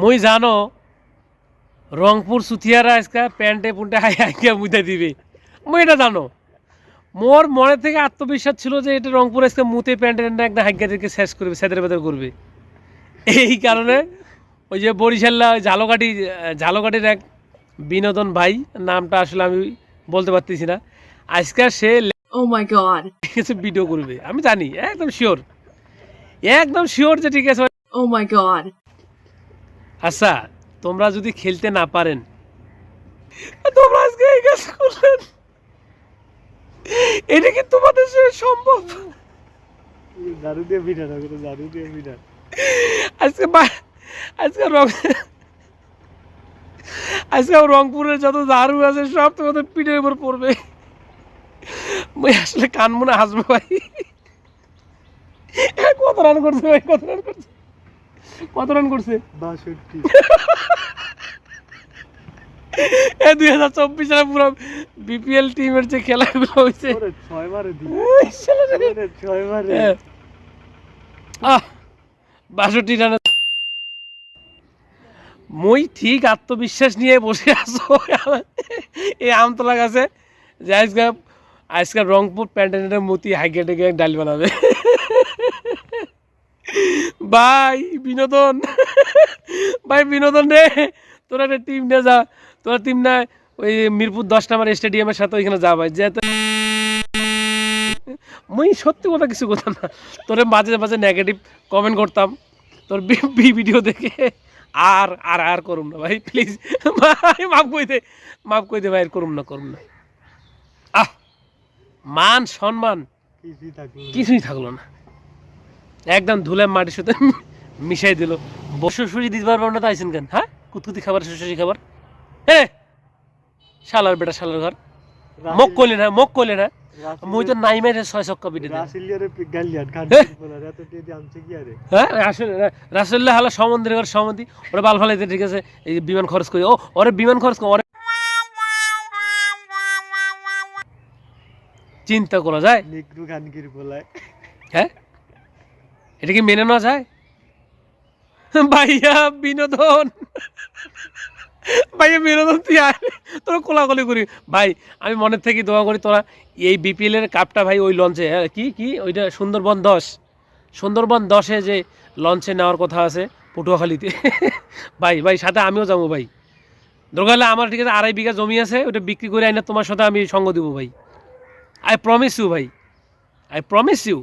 মুই জানো রংপুর সুথিয়ারা আজকে প্যান্টে পুন্টে হাইয়া মুইতে দিবে, মুই এটা জানো। মোর মনে থেকে আত্মবিশ্বাস ছিল যে এটা রংপুর আজকে মুতে প্যান্টে একটা হাইয়াদেরকে শেষ করবে, সেদের বেদের করবে। এই কারণে ওই যে বরিশাল্লা ঝালকাঠির এক বিনোদন ভাই, নামটা আসলে আমি বলতে পারতেছি না, আজকে সে কিছু ভিডিও করবে। আমি জানি একদম শিওর যে ঠিক আছে। আচ্ছা, তোমরা যদি খেলতে না পারেন, তোমরা আজকে এই কাজ করলেন, এটা কি তোমাদের সম্ভব? আজকে রংপুরের যত দারু আছে সব তোমাদের পিঠের উপর পড়বে। মই আসলে কানবো না, হাসবো ভাই। কত রান করছে ভাই, কত রান করছে? 62। 2024 সালে পুরো বিপিএল টিমের যে খেলাগুলো হয়েছে 6 মারে দি। 62 রানে মই ঠিক আত্মবিশ্বাস নিয়ে বসে আছো এই আমতলা গাছে যে আজকে রংপুর প্যান্টেনের মতি হাইগে টেগে ডাল বানাবে। ভাই বিনোদন রে, তোরা একটা টিম নিয়ে যা, তোরা টিম না ওই মিরপুর 10 নম্বর স্টেডিয়ামের সাথে ওইখানে যা ভাই। যে মুই সত্যি কথা কিছু কথা না, তোরে মাঝে মাঝে নেগেটিভ কমেন্ট করতাম তোর ভিডিও দেখে। আর আর আর করুম না ভাই, প্লিজ ভাই, মাফ কই দে ভাই, করুম না। মান সম্মান কিছুই থাকলো না, একদম ধুলে মাটির সাথে মিশাই দিল। শ্বশুরি দিতে পারবো না, তাইছেন কেন? হ্যাঁ, কুতকুতি খাবার, শ্বশুরি খাবার, হ্যাঁ শালার বেটা, শালার ঘর। মোক কইলে না মুই তো নাই মেরে 6 ছক্কা পিটে দিই। হ্যাঁ রাসেল্লাহ হালা সমন্দির ঘর সমন্দি, ওরা বাল ফালাইতে, ঠিক আছে, এই বিমান খরচ করি, ওরে বিমান খরচ করে চিন্তা করা যায়? হ্যাঁ, এটা কি মেনে নেওয়া যায়? ভাইয়া বিনোদন তুই আয়, তোরা কোলাকুলি করি ভাই। আমি মনের থেকে দোয়া করি তোরা এই বিপিএল এর কাপটা ভাই ওই লঞ্চে, কি ওইটা সুন্দরবন 10-এ যে লঞ্চে নেওয়ার কথা আছে পটুয়াখালীতে। ভাই সাথে আমিও যাবো ভাই। দরকার আমার, ঠিক আছে, 2.5 বিঘা জমি আছে, ওটা বিক্রি করে আইনা তোমার সাথে আমি সঙ্গ দিব ভাই। আই প্রমিস ইউ ভাই, আই প্রমিস ইউ।